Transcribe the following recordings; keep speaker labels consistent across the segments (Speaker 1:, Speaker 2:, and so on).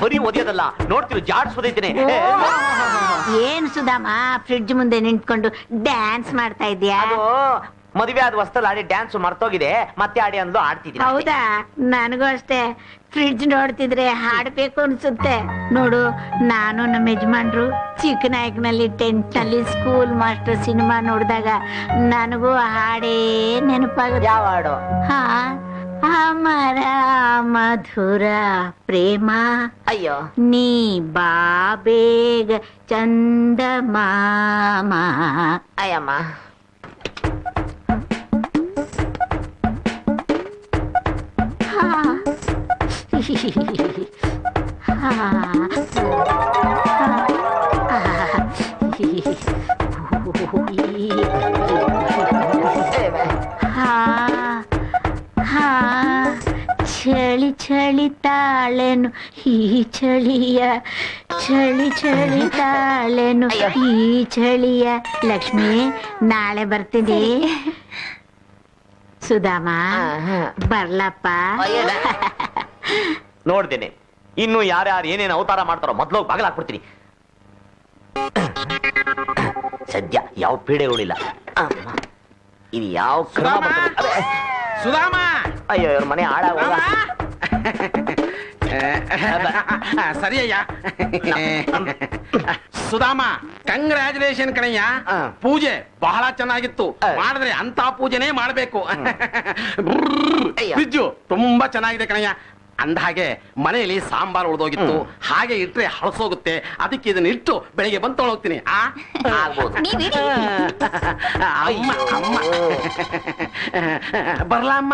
Speaker 1: ಬರೀ ಓದಿಯೋದಲ್ಲ, ನೋಡ್ತೀವಿ ಜಾಡ್ಸೋದೈತೇನೆ.
Speaker 2: ಏನ್ ಸುಧಾಮ ಫ್ರಿಡ್ಜ್ ಮುಂದೆ ನಿಂತ್ಕೊಂಡು ಡ್ಯಾನ್ಸ್ ಮಾಡ್ತಾ ಇದ್ಯಾ?
Speaker 1: ಅದು ಮದುವೆ ಆದ ಹೊಸ್ತಲ್ಲಿ ಆಡಿ ಡ್ಯಾನ್ಸ್ ಮರ್ತೋಗಿದೆ, ಮತ್ತೆ ಆಡಿ ಅಂದ್ಲು ಆಡ್ತಿದ್ದೀನಿ.
Speaker 2: ಹೌದಾ? ನನಗೂ ಅಷ್ಟೇ, ಫ್ರಿಡ್ಜ್ ನೋಡ್ತಿದ್ರೆ ಹಾಡ್ಬೇಕು ಅನ್ಸುತ್ತೆ. ನೋಡು, ನಾನು ನಮ್ಮ ಯಜಮಾನ್ರು ಚಿಕ್ಕನಾಯಕನಲ್ಲಿ 10th ನಲ್ಲಿ ಸ್ಕೂಲ್ ಮಾಸ್ಟರ್ ಸಿನಿಮಾ ನೋಡಿದಾಗ ನನಗೂ ಹಾಡೇ ನೆನಪಾಗುತ್ತೆ.
Speaker 1: ಯಾವ ಹಾಡು?
Speaker 2: ಹಾ, ಅಮರ ಮಧುರ ಪ್ರೇಮ,
Speaker 1: ಅಯ್ಯೋ
Speaker 2: ನೀ ಬಾ ಬೇಗ ಚಂದಮಾಮ.
Speaker 1: ಅಯ್ಯಮ್ಮ,
Speaker 2: ಚಳಿ ಚಳಿ ತಾಳೆನು ಈ ಚಳಿಯ, ಚಳಿ ಚಳಿ ತಾಳೆನು ಈ ಚಳಿಯ. ಲಕ್ಷ್ಮಿ, ನಾಳೆ ಬರ್ತೀನಿ. ಸುಧಾಮ ಬರ್ಲಪ್ಪ.
Speaker 1: ನೋಡ್ತೇನೆ ಇನ್ನು ಯಾರ್ಯಾರು ಏನೇನು ಅವತಾರ ಮಾಡ್ತಾರೋ ಮೊದ್ಲು ಬಾಗಿಲು ಹಾಕ್ಬಿಡ್ತೀನಿ. ಸದ್ಯ ಯಾವ ಪೀಡೆಗಳಿಲ್ಲ. ಇನ್ ಯಾವ
Speaker 3: ಸುಧಾಮ,
Speaker 1: ಅಯ್ಯೋ ಇವ್ರ ಮನೆ ಹಾಳಾಗ
Speaker 3: ಸರಿಯಯ್ಯ. ಸುಧಾಮ, ಕಂಗ್ರ್ಯಾಚುಲೇಷನ್ ಕಣಯ್ಯ. ಪೂಜೆ ಬಹಳ ಚೆನ್ನಾಗಿತ್ತು. ಮಾಡಿದ್ರೆ ಅಂತ ಪೂಜೆನೇ ಮಾಡ್ಬೇಕು. ಫ್ರಿಜ್ಜು ತುಂಬಾ ಚೆನ್ನಾಗಿದೆ ಕಣಯ್ಯ. ಅಂದ ಹಾಗೆ ಮನೆಯಲ್ಲಿ ಸಾಂಬಾರ್ ಉಳಿದೋಗಿತ್ತು, ಹಾಗೆ ಇಟ್ರೆ ಹಳಸೋಗುತ್ತೆ. ಅದಕ್ಕೆ ಇದನ್ನ ಇಟ್ಟು ಬೆಳಿಗ್ಗೆ ಬಂದು ತೊಗೊಂಡೋಗ್ತೀನಿ. ಅಮ್ಮ ಅಮ್ಮ ಬರ್ಲಾ ಅಮ್ಮ?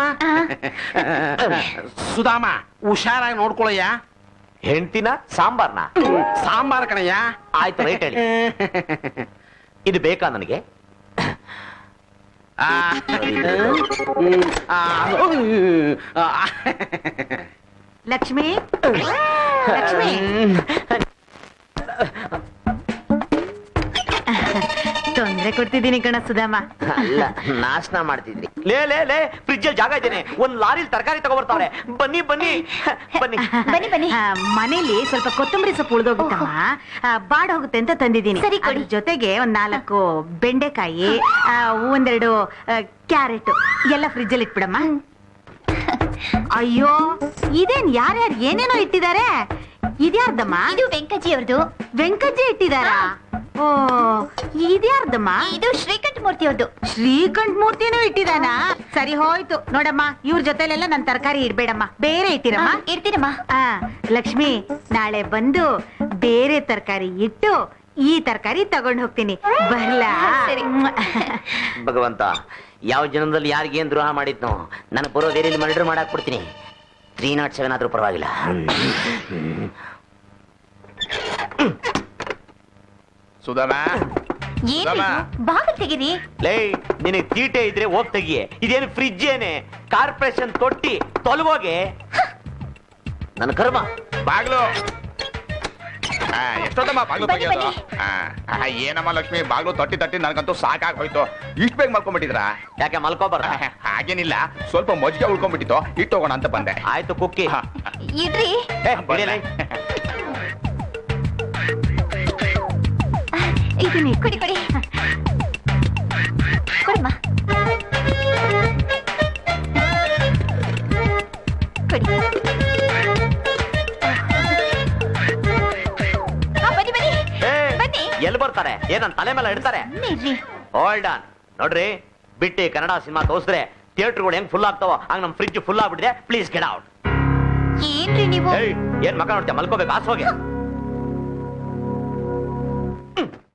Speaker 3: ಸುಧಾಮ, ಹುಷಾರಾಗಿ ನೋಡ್ಕೊಳಯ್ಯ.
Speaker 1: ಹೆಂಡ್ತಿನ ಸಾಂಬಾರ್ನ?
Speaker 3: ಸಾಂಬಾರ್ ಕಣಯ್ಯ.
Speaker 1: ಆಯ್ತು, ರೈಟ್ ಹೇಳಿ. ಇದು ಬೇಕಾ ನನಗೆ?
Speaker 2: ಲಕ್ಷ್ಮಿ, ಲಕ್ಷ್ಮಿ, ತೊಂದ್ರೆ ಕೊಡ್ತಿದ್ದೀನಿ ಕಣ ಸುಧಾಮ.
Speaker 1: ಅಲ್ಲ, ನಾಶನ ಮಾಡ್ತಿದ್ರಿ. ಲೇ ಲೇ ಲೇ, ಫ್ರಿಡ್ಜ್ ಅಲ್ಲಿ ಜಾಗ ಇದ್ದೇನೆ, ಒಂದ್ ಲಾರಿಲ್ ತರಕಾರಿ ತಗೊಬರ್ತಾವ್ರೆ. ಬನ್ನಿ ಬನ್ನಿ ಬನ್ನಿ
Speaker 2: ಬನ್ನಿ ಬನ್ನಿ. ಮನೇಲಿ ಸ್ವಲ್ಪ ಕೊತ್ತಂಬರಿ ಸೊಪ್ಪು ಉಳ್ದೋಗುತ್ತಮ್ಮ, ಬಾಡ್ ಹೋಗುತ್ತೆ ಅಂತ ತಂದಿದ್ದೀನಿ. ಅದ್ರ ಜೊತೆಗೆ ಒಂದ್ 4 ಬೆಂಡೆಕಾಯಿ, ಒಂದೆರಡು ಕ್ಯಾರೆಟ್ ಎಲ್ಲ ಫ್ರಿಡ್ಜ್ ಅಲ್ಲಿ ಇಟ್ಬಿಡಮ್ಮ. ಅಯ್ಯೋ, ಇದೇನ್ ಯಾರ್ಯಾರು ಏನೇನೋ ಇಟ್ಟಿದ್ದಾರೆ? ಇದ್ಯಾರ್ದಮ್ಮ?
Speaker 4: ಇದು ವೆಂಕಜ್ಜಿ ಅವ್ರದ್ದು.
Speaker 2: ವೆಂಕಜ್ಜಿ ಇಟ್ಟಿದಾರಾ? ಓ, ಇದ್ಯಾರ್ದಮ್ಮ?
Speaker 4: ಇದು ಶ್ರೀಕಂಠ ಮೂರ್ತಿ ಅವ್ರದ್ದು.
Speaker 2: ಶ್ರೀಕಂಠ ಮೂರ್ತಿನೂ ಇಟ್ಟಿದಾನಾ? ಸರಿ ಹೋಯ್ತು. ನೋಡಮ್ಮ, ಇವ್ರ ಜೊತೆಲೆಲ್ಲ ನನ್ ತರಕಾರಿ ಇಡ್ಬೇಡಮ್ಮ, ಬೇರೆ ಇಟ್ಟಿರಮ್ಮ.
Speaker 4: ಇಡ್ತೀರಮ್ಮ.
Speaker 2: ಲಕ್ಷ್ಮಿ, ನಾಳೆ ಬಂದು ಬೇರೆ ತರಕಾರಿ ಇಟ್ಟು ಈ ತರಕಾರಿ ತಗೊಂಡ್ ಹೋಗ್ತೀನಿ. ಬರ್ಲಾ?
Speaker 1: ಭಗವಂತ, ಯಾವ ಜನ್ಮದಲ್ಲಿ ಯಾರಿಗೇನ್ ದ್ರೋಹ ಮಾಡಿದ್ನೋ, ನನ್ನ ಬರೋ ಬೇರೆ ಮರ್ಡರ್ ಮಾಡಾಕ್ ಬಿಡ್ತೀನಿ. 307 ಆದ್ರೂ ಪರವಾಗಿಲ್ಲ.
Speaker 3: ಸುಧಾಮ,
Speaker 4: ಬಾಗಿಲು ತೆಗೀರಿ.
Speaker 1: ಲೇ, ನಿನಗೆ ತೀಟೆ ಇದ್ರೆ ಹೋಗ್ ತೆಗಿಯೇ. ಇದೇನು ಫ್ರಿಡ್ಜ್ ಏನೆ? ಕಾರ್ಪೊರೇಷನ್ ತೊಟ್ಟಿ ತೊಲಗೋಗೆ. ನನ್ನ ಕರ್ಮ.
Speaker 3: ಬಾಗ್ಲು ಎಷ್ಟೊತ್ತಮ್ಮ ಬಾಗ್ಲು ತೆಗಿಯೋದು? ಏನಮ್ಮ ಲಕ್ಷ್ಮಿ, ಬಾಗ್ಲು ತಟ್ಟಿ ತಟ್ಟಿ ನನಗಂತೂ ಸಾಕಾಗಿ ಹೋಯ್ತು. ಇಷ್ಟು ಬೇಗ ಮಲ್ಕೊಂಡ್ಬಿಟ್ಟಿದ್ರಾ?
Speaker 1: ಯಾಕೆ ಮಲ್ಕೋಬಾರ?
Speaker 3: ಹಾಗೇನಿಲ್ಲ, ಸ್ವಲ್ಪ ಮಜ್ಜಿಗೆ ಉಳ್ಕೊಂಡ್ಬಿಟ್ಟಿತ್ತು, ಇಟ್ಟೋಗೋಣ ಅಂತ ಬಂದೆ.
Speaker 1: ಆಯ್ತು, ಕುಕ್ಕಿ
Speaker 4: ಇಡ್ರಿ.
Speaker 2: ಇದನ್ನೇ
Speaker 4: ಕೊಡಿ ಕೊಡಿ ಕೊಡಮ್ಮ, ಕೊಡಿ. ಬನ್ನಿ ಬನ್ನಿ ಬನ್ನಿ.
Speaker 1: ಎಲ್ಲಿ ಬರ್ತಾರೆ? ಏನಂತ ತಲೆ ಮೇಲೆ ಇಡ್ತಾರೆ? Hold on. ನೋಡ್ರಿ, ಬಿಟ್ಟಿ ಕನ್ನಡ ಸಿನಿಮಾ ತೋರಿಸಿದ್ರೆ ಥಿಯೇಟರ್ಗಳು ಹೆಂಗ್ ಫುಲ್ ಆಗ್ತಾವ ಹಂಗ ನಮ್ ಫ್ರಿಡ್ಜ್ ಫುಲ್ ಆಗ್ಬಿಟ್ಟಿದೆ. Please get out.
Speaker 4: ಏನ್ರಿ ನೀವು?
Speaker 1: ಏನ್ ಮಕ್ಕ ನೋಡ್ತೀಯ? ಮಲ್ಕೋಬೇಕು, ಆಸೋಗೆ.